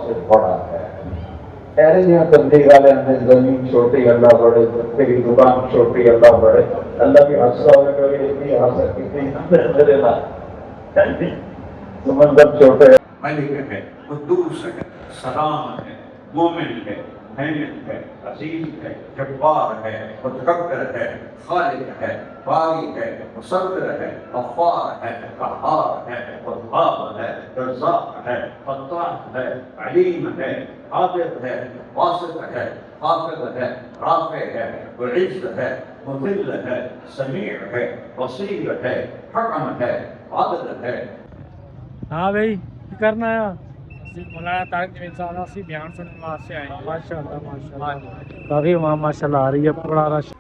سے بڑا ہے۔ ایسے ہی تبدیلی والے نے زمین چھوٹی اللہ بڑے، تیری دکان چھوٹی اللہ بڑے، اللہ بھی حصہ ہوئے کبھی اتنی حاصل کتنی سمندر چھوٹے ہے، ملک ہے، قدوس ہے، سلام ہے، مومن ہے، محمد ہے، عزیز ہے، جبار ہے، متکبر ہے، خالق ہے، باری ہے، مصور ہے، غفار ہے، قہار ہے، وهاب ہے، رزاق ہے، فتاح ہے، علیم ہے، قادر ہے، واسط ہے، خافض ہے، رافع ہے، معز ہے، مذل ہے، سمیع ہے، بصیر ہے، حکم ہے، عادل ہے۔ ہاں بھائی کی کرنا ہے؟ مولانا طارق جمیل صاحب سے بیان سننے واسطے آئے ہیں۔ ماشاء اللہ ماشاء اللہ، کافی وہاں ماشاء اللہ آ رہی ہے بڑا رش۔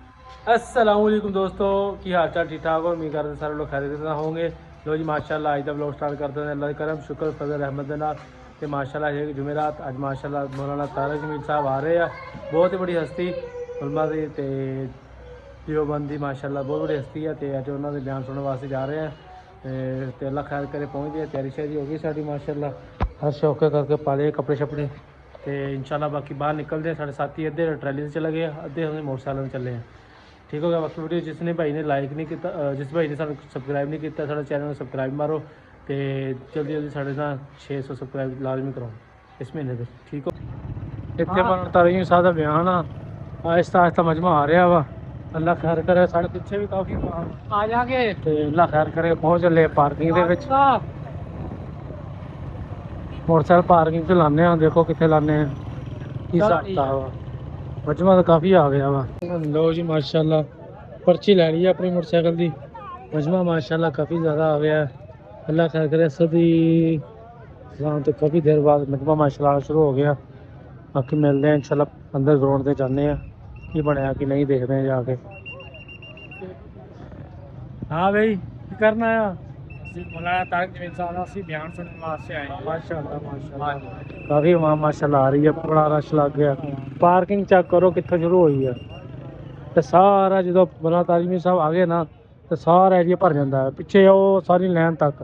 السلام علیکم دوستو، کی حال چال؟ ٹھیک ٹھاک ہو؟ امید کرتے ہیں سارے لوگ خیریت سے ہوں گے۔ لو جی ماشاء اللہ آج دا بلاگ سٹارٹ کرتے ہیں اللہ کرم شکر فضل رحمت دے نال تے ماشاء اللہ یہ جمعرات اج ماشاء اللہ مولانا طارق جمیل صاحب آ رہے ہیں، بہت ہی بڑی ہستی علماء دی تے دیوبند دی ماشاء اللہ بہت بڑی ہستی ہے تے اج انہاں دے بیان سننے واسطے جا رہے ہیں تے اللہ خیر کرے پہنچ گئے، تیاری شیاری ہو گئی ساری ماشاء اللہ، ہر شوقے کر کے پالے کپڑے شپڑے تے انشاءاللہ باقی باہر نکلتے ہیں۔ ساڑھے ساتھی ادھے ٹرالی سے چلے گئے، ادھے ہمیں موٹر سائیکل میں چلے ہیں، ٹھیک ہو گیا۔ باقی ویڈیو جس نے بھائی نے لائک نہیں کیتا، جس بھائی نے سبسکرائب نہیں کیتا سارے چینل میں سبسکرائب مارو تے جلدی جلدی ساڑھے 600 سبسکرائب لازمی کرو اس مہینے دے، ٹھیک ہو۔ اتنے مولانا طارق جمیل صاحب دا بیان آہستہ آہستہ مجمع آ رہا وا، اللہ خیر کرے، سارے پیچھے بھی کافی آ جا کے اللہ خیر کرے پہنچ چلے پارکنگ دے وچ۔ موٹر سائیکل پارکنگ سے لانے ہیں، دیکھو کتنے لانے ہیں کی حساب کتاب ہے۔ مجمع تو کافی آ گیا وا، لو جی ماشاء اللہ پرچی لے لی ہے اپنی موٹر سائیکل دی، مجمع ماشاء اللہ کافی زیادہ آ گیا ہے، اللہ خیر کرے۔ صدی تو کافی دیر بعد مجمع ماشاء اللہ شروع ہو گیا، باقی ملتے ہیں انشاءاللہ اندر گراؤنڈ سے جانے ہیں کی بنیا کہ نہیں دیکھتے ہیں جا کے۔ ہاں بھائی کی کرنا ہے؟ مولانا طارق جمیل صاحب سے بیان سننے واسطے آئے ہیں۔ ماشاء اللہ ماشاء اللہ، کافی وہاں ماشاء اللہ آ رہی ہے بڑا رش لگ گیا، پارکنگ چیک کرو کتنے شروع ہوئی ہے تے سارا جدو مولانا طارق جمیل صاحب آ گئے نا تو سارا ایریا بھر جاتا ہے، پیچھے وہ ساری لین تک۔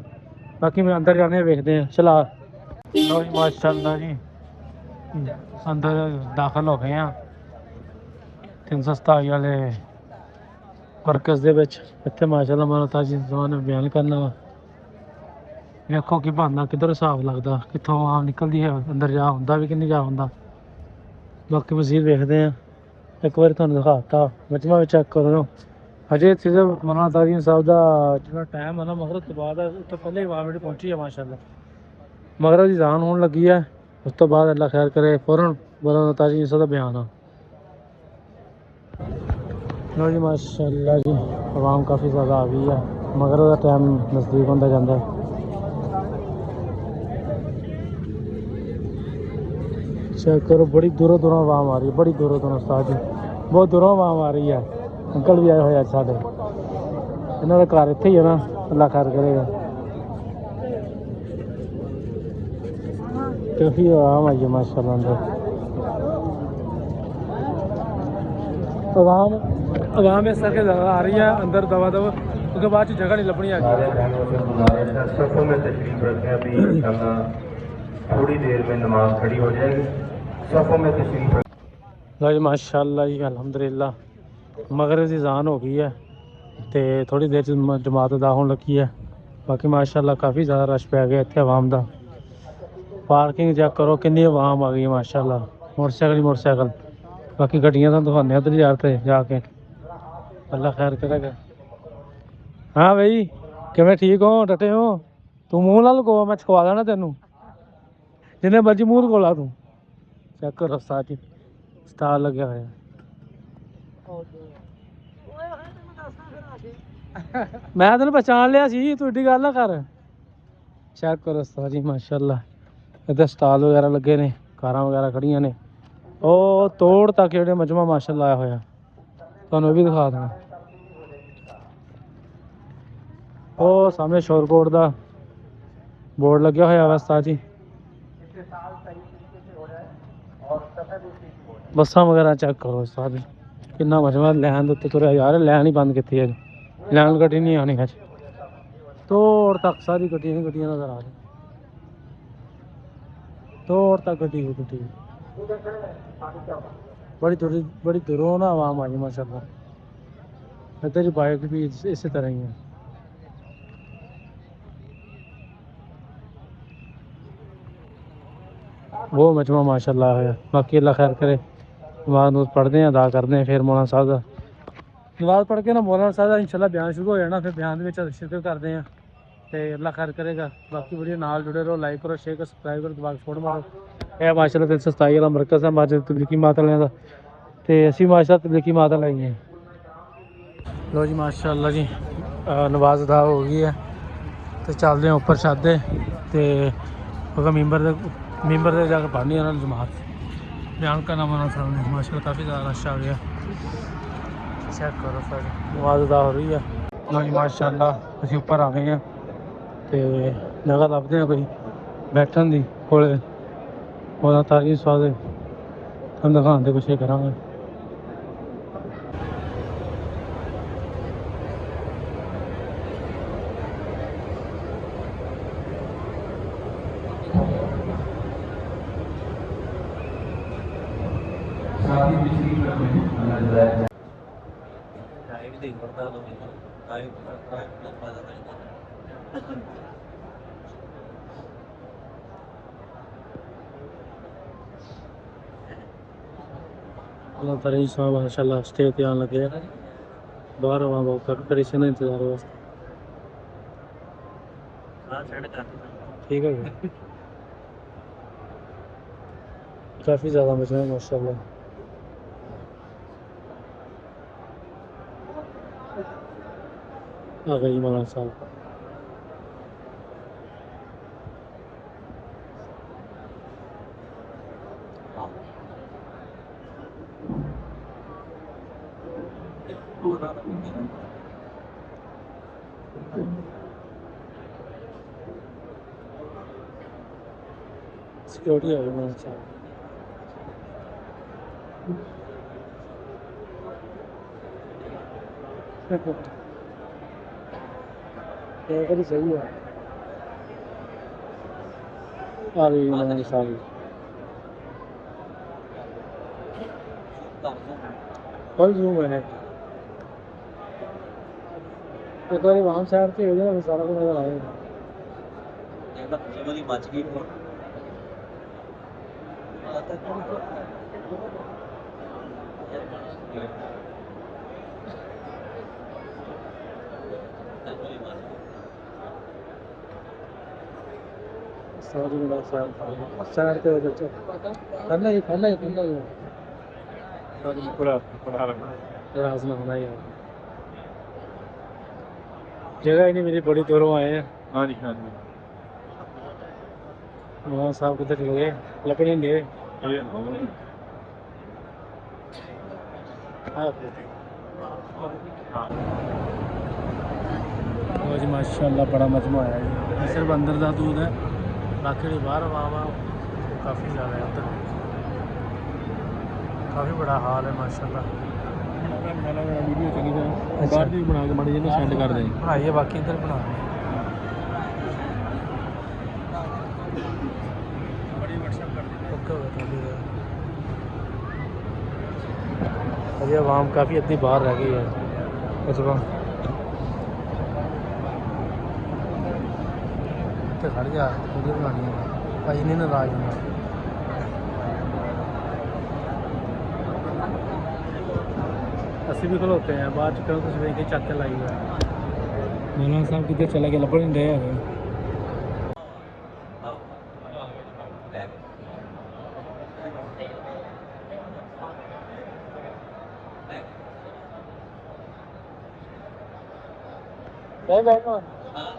باقی میں اندر جانے دیکھتے ہیں چلا۔ لو جی ماشاء اللہ جی اندر داخل ہو گئے ہیں 327 والے مرکز دے وچ، اتنے ماشاء اللہ مولانا طارق جمیل صاحب نے بیان کرنا وا، دیکھو کی بننا کدھر حساب لگتا کتوں آم نکلتی ہے، اندر جا ہوں بھی کہ نہیں جا ہوں۔ باقی مزید دیکھتے ہیں، ایک بار تمہیں دکھاتا مجمع بھی چیک کرو ہجے صرف مولانا طارق جمیل صاحب کا جو ٹائم ہے نا مغرب تو بعد ہے، اس تو پہلے ہی وہاں پہنچی ہے ماشاء اللہ، مغرب کی اذان ہونے لگی ہے، اس تو بعد اللہ خیر کرے فوراً مولانا طارق جمیل صاحب کا بیان ہے۔ لو جی ماشاء اللہ جی عوام کافی زیادہ آ گئی ہے، مغرب کا ٹائم نزدیک ہوتا جاتا ہے۔ چیک کرو بڑی دوروں دوروں عوام آ رہی ہے، بڑی دوروں دوروں استاد جی بہت دوروں عوام آ رہی ہے، انکل بھی آئے ہوئے ہیں سارے، انہوں کا گھر اتنے ہی ہے نا، اللہ خیر کرے گا۔ کافی عوام آئی ہے ماشاء اللہ اندر، عوام اس طرح زیادہ آ رہی ہے اندر دوا دوا کیونکہ بعد جگہ نہیں لبنی آگی۔ صفوں میں تشریف رکھیں، ابھی انشاءاللہ تھوڑی دیر میں نماز کھڑی ہو جائے گی، صفوں میں تشریف رکھیں۔ ماشاء اللہ جی الحمدللہ مغرب کی اذان ہو گئی ہے تے تھوڑی دیر جماعت ادا ہونے لگی ہے، باقی ماشاء اللہ کافی زیادہ رش پی گیا اتنے عوام دا، پارکنگ چیک کرو کنی عوام آ گئی ہے ماشاء اللہ، موٹر سائیکل ہی موٹر سائیکل، باقی گڈیاں تو دکھانے ادھر جا کے اللہ خیر کرے گا۔ ہاں بھائی کیویں ٹھیک ہو ڈٹے ہو؟ تو منہ نہ لگو میں چھکوا دینا تینوں جن مرضی منہ لگو لا، تو چیک کرو استاد جی سٹار لگیا ہوا ہے۔ میں تینوں پہچان لیا سی، تو ایڈی گل نہ کر، چیک کرو استاد جی ماشاء اللہ ادھر سٹال وغیرہ لگے نے، کاراں وغیرہ کھڑیاں نے، او توڑ تک جڑے مجمع ماشاء اللہ آیا ہوا، تمہیں بھی دکھا دیں۔ او سامنے شور کوٹ دا بورڈ لگیا ہوا ہے استاد جی، بساں وغیرہ چیک کرو استاد جی کنا مجمع لین دے تریا یار، لین ہی بند کیتی ہے، لین گڈی نہیں آنی ہے توڑ تک ساری گڈیاں نظر آ رہی، توڑ تک گڈی گڈی بڑی دوروں نا عوام آئی ماشاء اللہ. ادھر بائک بھی اسی طرح ہی ہے. وہ مجمع ماشاء اللہ ہے. باقی اللہ خیر کرے. نماز پڑھتے ہیں ادا کرتے ہیں پھر مولانا صاحب کا نماز پڑھ کے نا مولانا صاحب کا انشاءاللہ بیان شروع ہو جانا. پھر بیان میں شرکت کرتے ہیں تے اللہ خیر کرے گا. باقی ویڈیو نال جڑے رہو. لائک کرو شیئر کرو سبسکرائب کرو دبا کے فوٹو مارو. یہ ماشاء اللہ 327 والا مرکز ہے مسجد تبلیغی ماتا والے کا تے اسی ماشاء اللہ تبلیغی ماتا لائی ہیں. لو جی ماشاء اللہ جی نماز ادا ہو گئی ہے تو چلتے ہیں اوپر چھتے تے ممبر سے جا کے پڑھنی ہے جماعت بیان کرنا مولانا صاحب نے. ماشاء اللہ کافی زیادہ رش آ گیا. چیک کرو سر نماز ادا ہو رہی ہے. لو جی ماشاء اللہ اسی اوپر آ گئے ہیں تے جگہ لبتے ہیں کوئی بیٹھن دی کھولے مولانا تاریخ صاحب ہم دکھان دے کچھ کریں گے. اللہ تعالی صاحب ماشاء اللہ اسٹیج پہ آن لگے باہر وہاں بہت کافی کڑی سے انتظار واسطے. ٹھیک ہے کافی زیادہ مزہ ہے ماشاء اللہ. آ گئی مولانا صاحب. سیکورٹی آ گئی مولانا صاحب. صحیح ہے آ گئی مولانا صاحب. فل زوم ہے ایک بار وہاں سائڈ سے ہو جائے سارا کو نظر آئے گا. سائڈ پہ کھانا ہی رازنا ہونا ہی جگہ ہی نہیں میری بڑی دوروں آئے ہیں. ہاں جی ہاں جی مولانا صاحب کدھر چلے گئے لکڑی لے جی ماشاء اللہ بڑا مجموعہ ہے جی. صرف اندر کا دودھ ہے باقی باہر ہوا کافی زیادہ ہے. ادھر کافی بڑا حال ہے ماشاء اللہ. ویڈیو چلی جائے باہر بھی بنا کے ماڑی جی سینڈ کر دیں بنائیے باقی ادھر بنا ابھی عوام کافی اتنی باہر رہ گئی ہے. کھڑ جا ویڈیو بنانی ہے بھائی نہیں ناراض ہونا. اسی بھی کھلوتے ہیں بعد چکر تصویر کے چک کے لائی ہوئے. مولانا صاحب کدھر چلے گئے لبڑ نہیں رہے ہیں.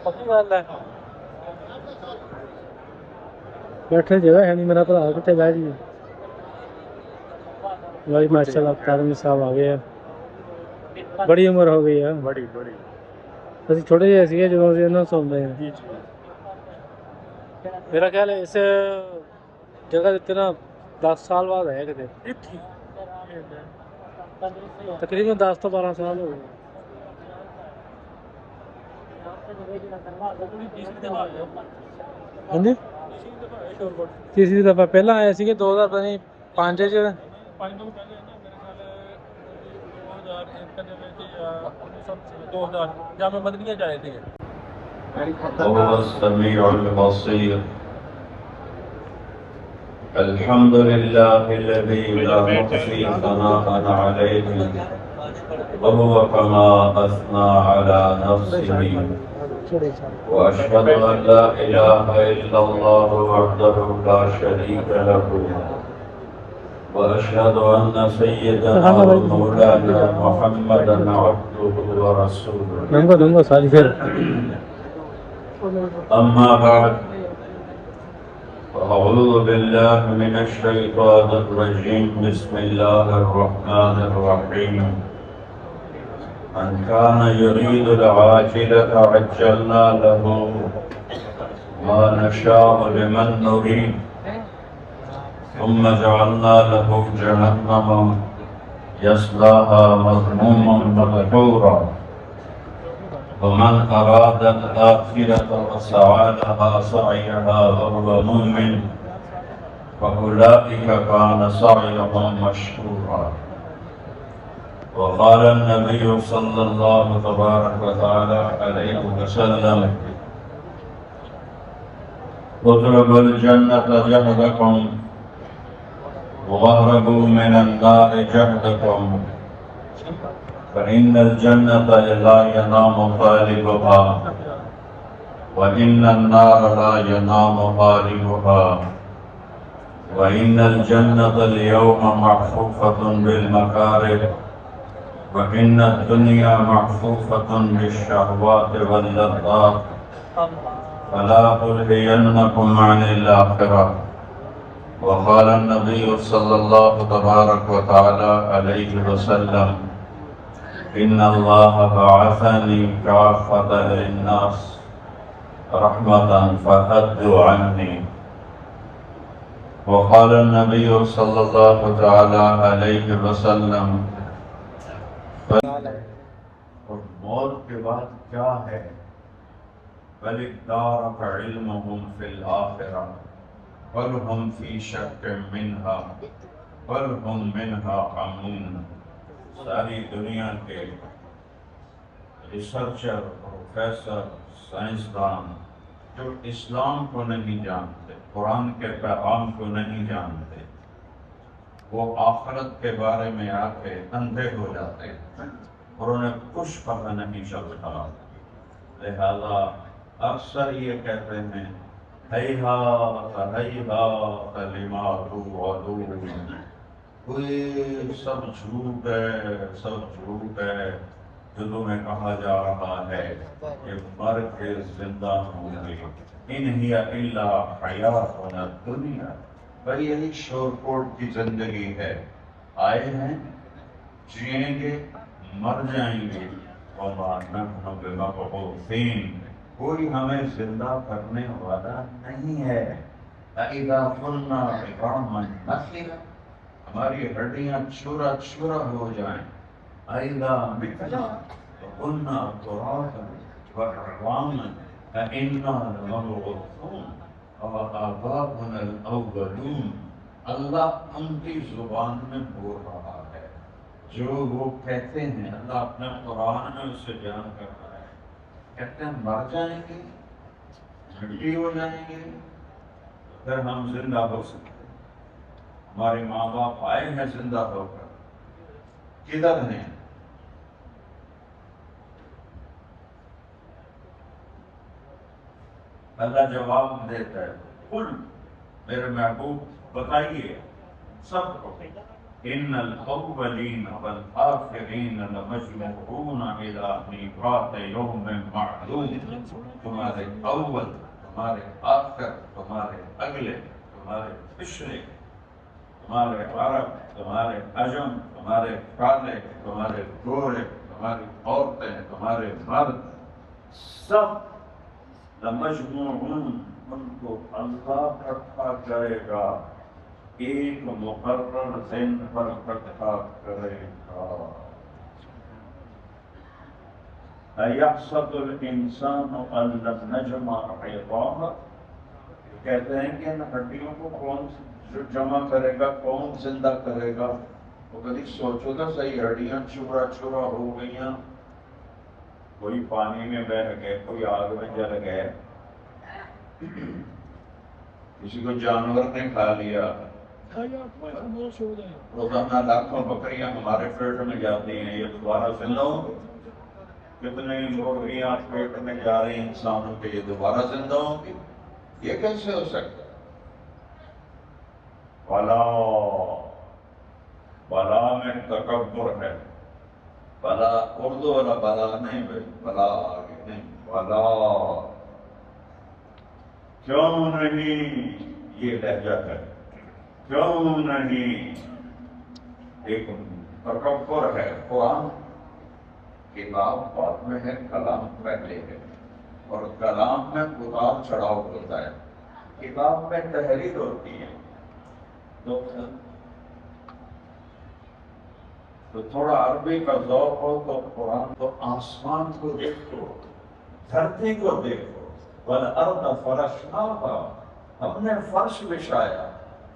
پکی گل ہے بیٹھنے جگہ ہے نہیں میرا بھرا کتنے بہ جی. بھائی ماشاء اللہ تارمی صاحب آ گئے ہیں. بڑی عمر ہو گئی ہے بڑی اسی چھوٹے جہے سی جدوں سنتے ہیں. میرا خیال ہے اس جگہ دیتے نا 10 سال بعد ہے کتنے تقریباً 10 تو 12 سال ہو گئے. ہاں جی ਤੀਸਰੀ ਦਫਾ ਪਹਿਲਾਂ ਆਏ ਸੀਗੇ 2005 ਚ 5 ਤੋਂ ਪਹਿਲੇ ਨਾ ਮੇਰੇ ਖਿਆਲ 2001 ਦੇ ਵਿੱਚ ਜਾਂ 2000 ਜਾਂ ਮੈਂ ਮਦਨੀਆਂ ਚ ਆਏ ਸੀਗੇ وهو السميع البصير الحمد لله الذي لا نحصي ثناء عليه وهو كما أثنى على نفسه وأشهد أن لا إله إلا الله وحده لا شريك له وأشهد أن سيدنا ومولانا محمدا عبده ورسوله دونگا ساری پھر أما بعد فأعوذ بالله من الشيطان الرجيم بسم الله الرحمن الرحيم من كان يريد العاجلة عجلنا له ما نشاء لمن نريد ثم جعلنا له جهنم يصلاها مذموما مدحورا ومن أراد الآخرة وسعى لها سعيها وهو مؤمن فأولئك كان سعيهم مشكورا وقال النبي صلى الله تبارك وتعالى عليه وسلم اطلبوا الجنة جهدكم واهربوا من النار جهدكم فإن الجنة لا ينام طالبها وإن النار لا ينام طالبها وإن الجنة اليوم محفوفة بالمكاره وإن الدنيا محفوفة بالشهوات واللذات فلا تلهينكم عن الآخرة وقال النبي صلى الله تبارك وتعالى عليه وسلم إن الله بعثني كافة للناس رحمة فهدوا عني وقال النبي صلى الله تعالى عليه وسلم اور موت کے بعد کیا ہے بل ادارك علمهم في الآخرة بل هم في شك منها بل هم منها عمون ساری دنیا کے ریسرچر پروفیسر سائنسدان جو اسلام کو نہیں جانتے قرآن کے پیغام کو نہیں جانتے وہ آخرت کے بارے میں آ کے اندھے ہو جاتے ہیں اور انہیں کچھ پتہ نہیں چلتا لہذا اکثر یہ کہتے ہیں ہیہات ہیہات لما توعدون کوئی سب جھوٹ ہے جو تمہیں کہا جا رہا ہے کہ مر کے زندہ ہوں گے ان ہی الا حیاتنا الدنیا بھائی یہی شور کوٹ کی زندگی ہے آئے ہیں جئیں گے مر جائیں گے وما نحن بمبعوثین کوئی ہمیں زندہ کرنے والا نہیں ہے اذا كنا عظاما نخرا ہماری ہڈیاں چورا چورا ہو جائیں اذا متنا وكنا ترابا وعظاما أإنا لمبعوثون آباؤنا الاولون اللہ ان کی زبان میں بول رہا ہے جو وہ کہتے ہیں اللہ اپنے قرآن میں اسے بیان کرتا ہے کہتے ہیں مر جائیں گے مٹی ہو جائیں گے پھر ہم زندہ ہو سکتے ہیں ہمارے ماں باپ آئے ہیں زندہ ہو کر کدھر ہیں اللہ جواب دیتا ہے قل میرے محبوب بتائیے سب کو ان الاولین والآخرین لمجموعون الى میقات یوم معلوم تمہارے اول تمہارے آخر تمہارے اگلے تمہارے پچھلے تمہارے عرب تمہارے عجم تمہارے کالے تمہارے گورے تمہاری عورتیں تمہارے مرد سب لمجموعون ان کو اللہ اکٹھا کرے گا ایک مقرر دن پر اکٹھا کرے گا أَيَحْسَبُ الْإِنسَانُ أَن لَّن نَّجْمَعَ عِظَامَهُ کہتے ہیں کہ ان ہڈیوں کو کون جمع کرے گا، کون زندہ کرے گا؟ وہ کبھی سوچو تو صحیح، ہڈیاں چورا چورا ہو گئیاں، کوئی پانی میں بہ گئے، کوئی آگ میں جل گئے، کسی کو جانور نے کھا لیا۔ روزانہ لاکھوں بکریاں ہمارے پیٹ میں جاتی ہیں، یہ دوبارہ زندہ ہوں گے؟ کتنے مرغیاں پیٹ میں جا رہی ہیں انسانوں کے، یہ دوبارہ زندہ ہوں گی؟ یہ کیسے ہو سکتا ہے؟ بلا میں تکبر ہے، بلا اردو والا بلا نہیں بھائی، بلا آگے نہیں، بلا کیوں نہیں، یہ لہجہ ہے، کیوں نہیں؟ ایک تکبر ہے۔ قرآن کتاب بعد میں ہے، کلام پہلے ہے، اور کلام میں اتار چڑھاؤ ہوتا ہے، کتاب میں تحریر ہوتی ہے۔ تو تھوڑا عربی کا ذوق ہو تو قرآن تو آسمان کو دیکھو، دھرتی کو دیکھو، وَالْأَرْضَ فَرَشْنَاهَا، ہم نے فرش بچھایا،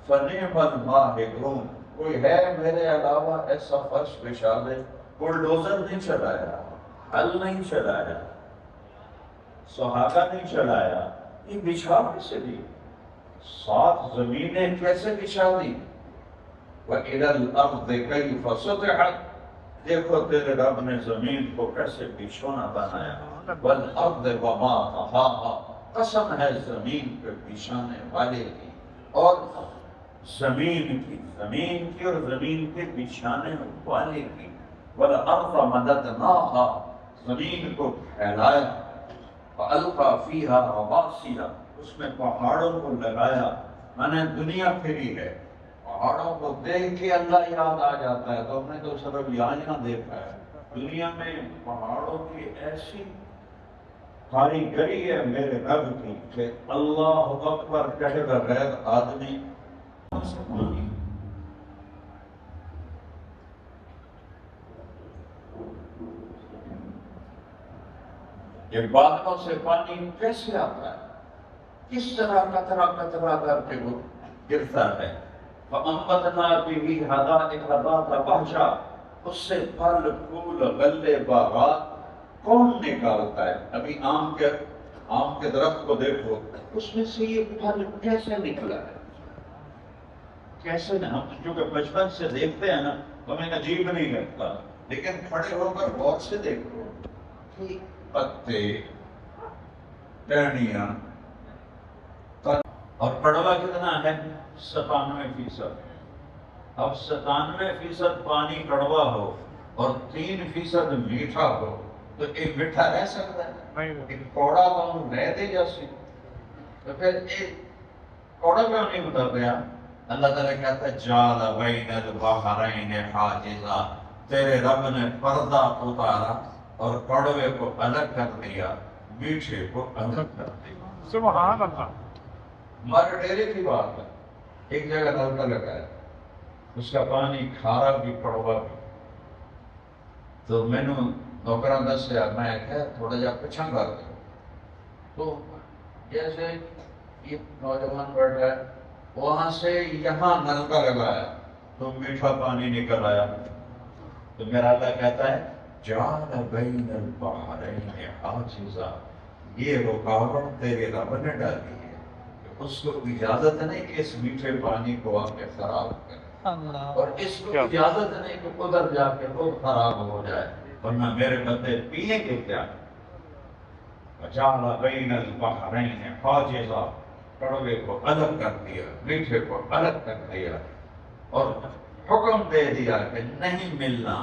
فَنِعْمَ الْمَاهِدُونَ، کوئی ہے میرے علاوہ ایسا فرش بچھا دے؟ بلڈوزر نہیں چلایا، ہل نہیں چلایا، سہاگا نہیں چلایا، یہ بچھا کیسے دی؟ 7 زمینیں کیسے بچھا دی؟ وَإِلَى الْأَرْضِ كَيْفَ سُطِحَتْ، دیکھو تیرے رب نے زمین کو کیسے بچھونا بنایا۔ وَالْأَرْضِ وَمَا طَحَاهَا، قسم ہے زمین پہ بچھانے والے کی، اور زمین کی اور زمین کے بچھانے والے کی۔ وَالْأَرْضَ مَدَدْنَاهَا، زمین کو پھیلایا، وَأَلْقَى فِيهَا رَوَاسِيَ، اس میں پہاڑوں کو لگایا۔ میں نے دنیا پھری ہے، پہاڑوں کو دیکھ کے اللہ یاد آ جاتا ہے، تو ہم نے تو صرف یہاں دیکھا ہے۔ دنیا میں پہاڑوں کی ایسی کاریگری ہے میرے رب کی کہ اللہ اکبر کہے بغیر آدمی یہ بادلوں سے پانی کیسے آتا ہے، کس طرح قطرہ قطرہ کر کے وہ گرتا ہے۔ فَأَنبَتْنَا بِهِ حَدَائِقَ ذَاتَ بَهْجَةٍ، اس سے پھل پھول غلے باغات کون نکالتا ہے؟ ابھی آم کے درخت کو دیکھو، اس میں سے یہ پھل کیسے نکلا ہے؟ کیسے نہ، ہم چونکہ بچپن سے دیکھتے ہیں نا تو ہمیں عجیب نہیں لگتا، لیکن کھڑے ہو کر غور سے دیکھو کہ پتے، ٹہنیاں، اور کڑوا کتنا ہے؟ 97%۔ اب 97% پانی کڑوا ہو اور 3% میٹھا ہو تو ایک میٹھا رہ سکتا ہے؟ ایک کوڑا کون رہ دے جیسی؟ تو پھر ایک کوڑا کیوں نہیں اتر گیا؟ اللہ تعالیٰ کہتا ہے جَعَلَ بَيْنَ الْبَحْرَيْنِ حَاجِزًا، تیرے رب نے پردہ اتارا اور کڑوے کو الگ کر دیا، میٹھے کو الگ کر دیا۔ سبحان اللہ۔ ہمارے ڈیرے کی بات ہے، ایک جگہ نلکا لگا ہے، اس کا پانی کھارا بھی کڑوا بھی، تو میں نے نوکراں دسیا، میں کہا تھوڑا جا پچھا کر دوں، تو جیسے یہ نوجوان بیٹھا ہے وہاں سے یہاں نلکا لگایا تو میٹھا پانی نکل آیا، تو میرا اللہ کہتا ہے جَعَلَ بَيْنَ الْبَحْرَيْنِ حَاجِزًا، یہ رکاوٹ تیرے رب نے ڈالی ہے، اس کو اجازت نہیں کہ اس میٹھے پانی کو آپ کے خراب کرے، اور اس کو اجازت نہیں کہ ادھر جا کے خود خراب ہو جائے، ورنہ میرے بندے پیئیں گے کیا؟ وَجَعَلَ بَيْنَ الْبَحْرَيْنِ حَاجِزًا، کڑوے کو الگ کر دیا، میٹھے کو الگ کر دیا، اور حکم دے دیا کہ نہیں ملنا۔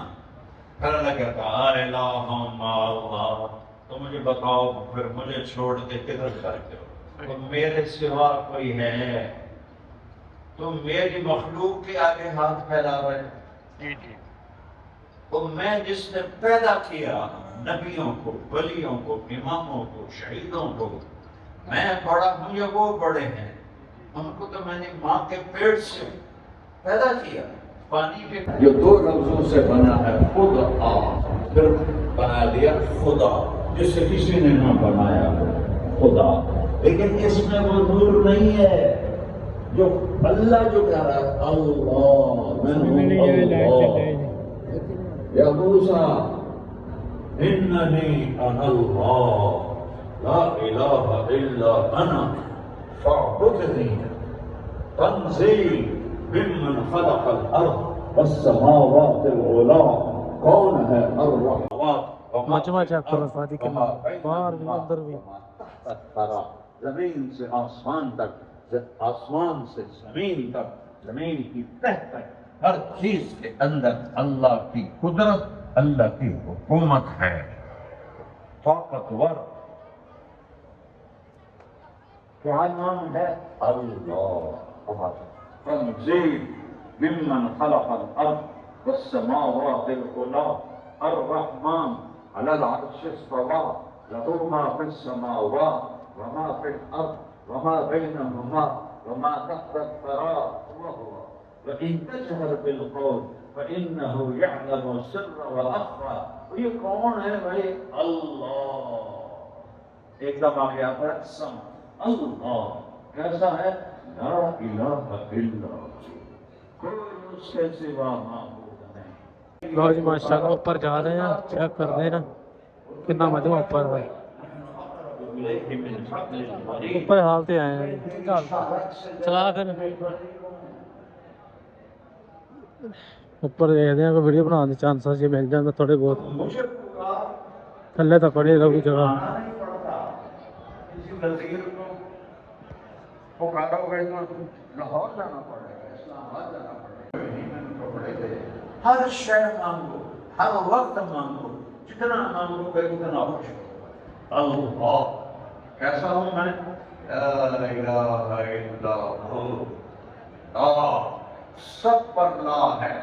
پھر اللہ کہتا ہے الہ مع اللہ، تو مجھے بتاؤ پھر مجھے چھوڑ کے کدھر کرتے ہو؟ تو میرے سوا کوئی ہے؟ تم میری مخلوق کے آگے ہاتھ پھیلا رہے، تو میں جس نے پیدا کیا نبیوں کو، ولیوں کو، اماموں کو، شہیدوں کو، میں بڑا ہوں یا وہ بڑے ہیں؟ ان کو تو میں نے ماں کے پیٹ سے پیدا کیا، پانی کے جو 2 لفظوں سے بنا ہے خدا، پھر بنا دیا خدا، جسے کسی نے نہ بنایا خدا۔ لیکن اس میں وہ نور نہیں ہے جو اللہ جو کہہ رہا ہے اللہ میں ہوں اللہ یا موسیٰ اننی انا اللہ لا الہ الا انا فاعبدنی تنزیل ممن خلق الارض والسماوات العلی کون ہے الرحمن مجمع چیپٹر فاتح کے باہر بھی اندر بھی زمین سے آسمان تک آسمان سے زمین تک زمین کی تہ تک ہر چیز کے اندر اللہ کی قدرت اللہ کی حکومت ہے طاقتور کیا نام ہے اللہ تنزیل ممن خلق الارض والسماوات العلی الرحمن على العرش استوى له ما في السماوات وما في الارض وما بينهما وما تحت الثرى وهو وان تجهر بالقول فانه يعلم السر واخفى یہ کون ہے بھائی اللہ ایک دم آ گیا پر سم اللہ کیسا ہے لا الہ الا کوئی اس کے سوا معبود نہیں لو جی ماشاءاللہ اوپر جا رہے ہیں چیک کر دیں نا کتنا مجمع اوپر ہے اوپر حالتے آئے ہیں چلا کر اوپر دیکھتے ہیں کوئی ویڈیو بنا دیں چانس یہ مل جائیں تھوڑے بہت تھلے تو پڑے رہو جگہ لاہور جانا پڑے گا ہر شے مانگو ہر وقت مانگو جتنا مانگو گے اتنا خوش ہو اللہ کیسا ہوں میں لا الہ الا اللہ سب پر لا ہے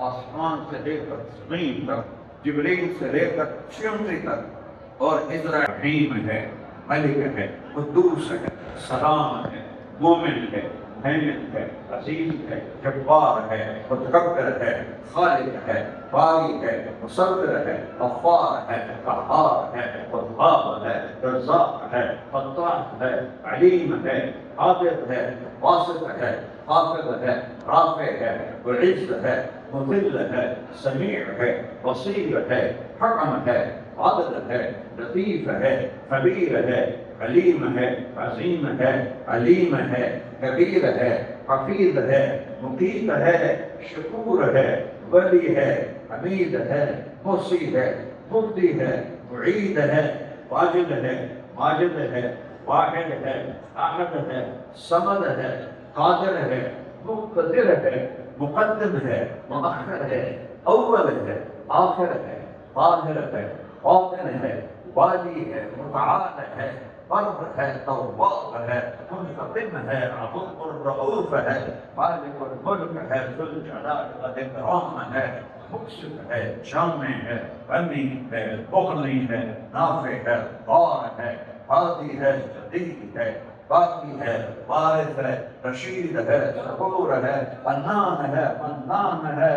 آسمان سے لے کر زمین تک جبریل سے لے کر چیونٹی تک اور ابراہیم ہے ملک ہے قدوس ہے سلام ہے مومن ہے محمد ہے عزیز ہے جبار ہے متکبر ہے خالق ہے باری ہے مصور ہے غفار ہے قہار ہے وهاب ہے رزاق ہے فتاح ہے علیم ہے قادر ہے واسط ہے حافظ ہے رافع ہے معز ہے مذل ہے سمیع ہے بصیر ہے حکم ہے عادل ہے لطیف ہے خبیر ہے علیم ہے عظیم ہے علیم ہے کبیر ہے حفیظ ہے مقیت ہے شکور ہے ولی ہے حمید ہے محصی ہے مبدی ہے معید ہے واجد ہے ماجد ہے واحد ہے احد ہے صمد ہے قادر ہے مقتدر ہے مقدم ہے مؤخر ہے اول ہے آخر ہے ظاہر ہے باطن ہے والی ہے متعال ہے بر ہے تواب ہے منتقم ہے عفو الرؤوف ہے مالک الملک ہے ذو الجلال والاکرام ہے مقسط ہے جامع ہے غنی ہے مغنی ہے نافع ہے ضار ہے ہادی ہے جدید ہے باقی ہے وارث ہے رشید ہے صبور ہے حنان ہے منان ہے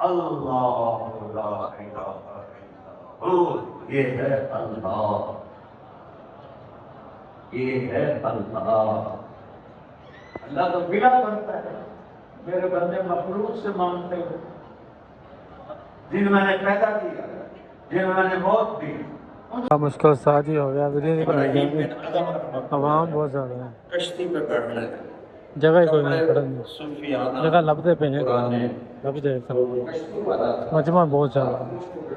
اللہ لا الہ الا اللہ یہ ہے اللہ یہ ہے اللہ اللہ تو بلا کرتا ہے میرے بندے مخلوق سے مانگتے ہو جن میں نے پیدا کیا جن میں نے موت دی مشکل ساتھ ہی ہو گیا ویڈیو نہیں بنائی جائے عوام بہت زیادہ ہے کشتی پہ بیٹھنا ہے جگہ ہی کوئی نہیں پڑھنے صوفیانہ جگہ لبتے پہ ہیں گانے لبتے کشتی والا مجمع بہت زیادہ ہے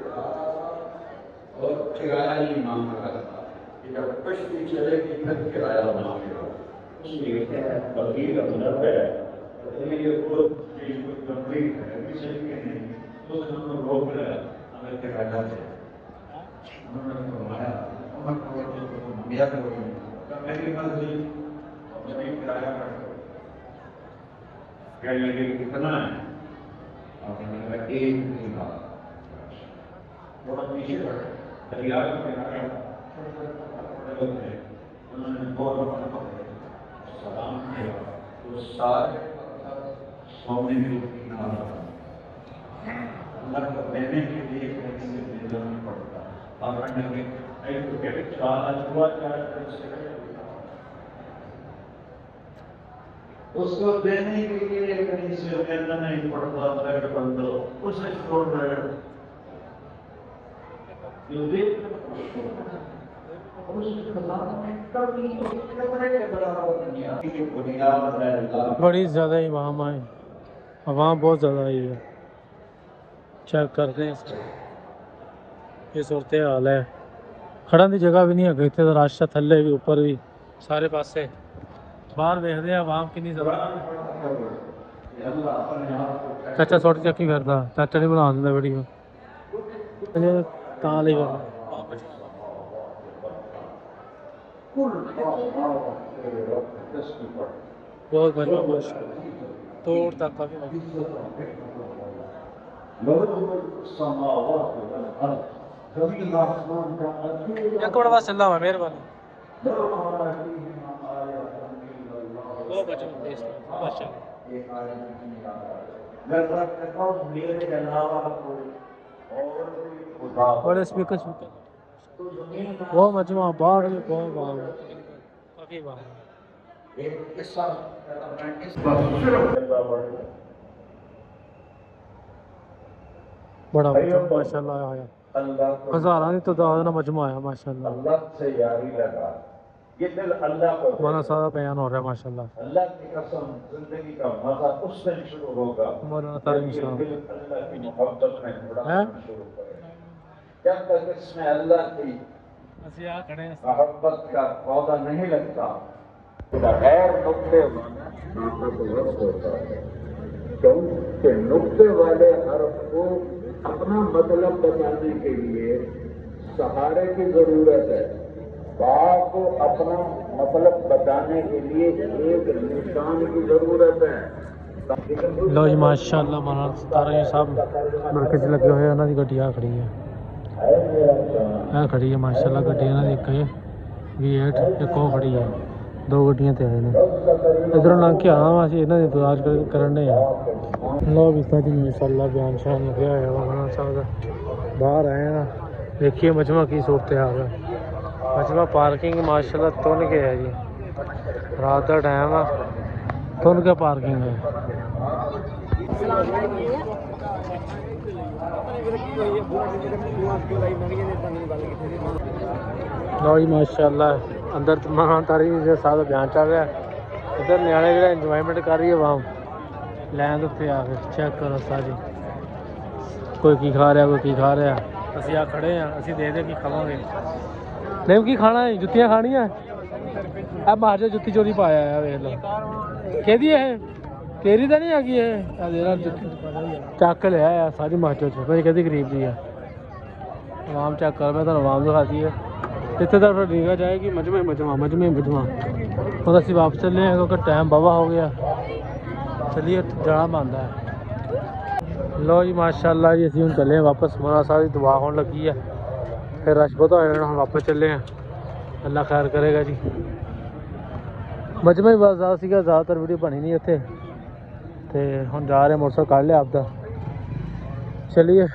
اور کرایہ نہیں مانگ رہا تھا کہ جب کشتی چلے گی پھر کرایہ مانگے گا اس لیے فقیر اندر ہے یہ بہت چیز کو تکلیف ہے ابھی صحیح کہ نہیں تو ہم روک رہے ہیں ہمیں کرایہ دے انہوں نے فرمایا میرا کرو میری مرضی میری کرایہ کرو کیا یہ کتنا ہے آپ نے کہا ایک دن بہت نیچے رکھا دریا کے کنارے انہوں نے دو دفعہ سلام کیا تو سارے سونے میں اللہ کو دینے کے لیے کہیں سے دینا نہیں پڑتا اور اس کو دینے کے لیے کہیں سے میرا نہیں پڑتا بیٹھ بندو اسے چھوڑ رہے ہو بڑی زیادہ عوام آئے عوام بہت زیادہ آئی ہے چیک کرتے ہیں یہ صورت حال ہے کھڑن کی جگہ بھی نہیں ہے اتنے رش ہے تھلے بھی اوپر بھی سارے پاسے باہر دیکھتے ہیں عوام کنی زیادہ چاچا چھوٹی چکی کرتا چاچا نہیں بنا دینا ویڈیو کہاں لے کرنا بہت مجموعہ توڑ تک کافی ایک بڑا بات چل رہا ہے مہربانی بڑے اسپیکر بہت مجموعہ باہر بہت باہر کافی باہر بڑا ماشاء اللہ آیا ہزاروں کی تعداد میں مجموعہ آیا ماشاء اللہ اللہ سے یاری لگا یہ دل اللہ کو بڑا سارا بیان ہو رہا ہے ماشاء اللہ اللہ کی قسم زندگی کا مزہ اس دن شروع ہوگا مولانا طارق جب صاحب یہ دل اللہ کی محبت میں اڑانا شروع کرے جب تک اس میں اللہ کی محبت کا پودا نہیں لگتا بغیر نقطے ہوتا ہے کیونکہ نقطے والے حرف کو اپنا مطلب بتانے کے لیے سہارے کی ضرورت ہے باغ کو اپنا مطلب بتانے کے لیے ایک نشان کی ضرورت ہے لو جی ماشاء اللہ مولانا طارق صاحب مرکز لگے ہوئے انہوں کی گڈی آ کھڑی ہے کھڑی ہے ماشاء اللہ گڈی انہوں کی ایک ہے V8 ایک وہ کھڑی ہے دو گڈیاں تے آئے ہیں ادھر لنگ کے آنا وا اسی انہوں نے انتظار کرنے ہیں لو بھی جی ماشاء اللہ بیان شان لگیا ہوا ہے مولانا صاحب کا باہر آئے ہیں دیکھیے مجموعہ کی صورت حال ہے مجموعہ پارکنگ ماشاء اللہ تن کے ہے جی رات کا ٹائم ہے تن کے پارکنگ ہے لو جی ماشاء اللہ اندر مولانا طارق صاحب کا بیان چل رہا ہے ادھر نیانے جہاں انجوائمنٹ کر رہی ہے عوام لین اتنے آ کے چیک کرو ساری کوئی کی کھا رہا کوئی کی کھا رہا اسی آ کھڑے ہیں اسی دے دیں کی کھاواں گے نہیں کی کھانا ہے جتیاں کھانیاں اب مارجے جتی چوری پایا ہے ویخ لو کہ تیری تو نہیں آگی ہے چک لیا ہے ساری مارجو چی کہ غریب دی ہے عوام چیک کر میں تمہیں عوام دکھاتی ہے اتنے طرف ڈیگا جائے گی مجموعہ اور اسی واپس چلے ہیں کیونکہ ٹائم بابا ہو گیا چلیے جانا بنتا ہے لو جی ماشاء اللہ جی اسی ہوں چلے ہیں واپس مولانا صاحب کی دعا ہونے لگی ہے پھر رش بہت ہو جانا ہم واپس چلے ہیں اللہ خیر کرے گا جی مجموعہ ہی بہت زیادہ سیگا زیادہ تر ویڈیو بنی نہیں اتنے تو ہم جا رہے ہیں موٹر سائیکل کر لیا آپ کا چلیے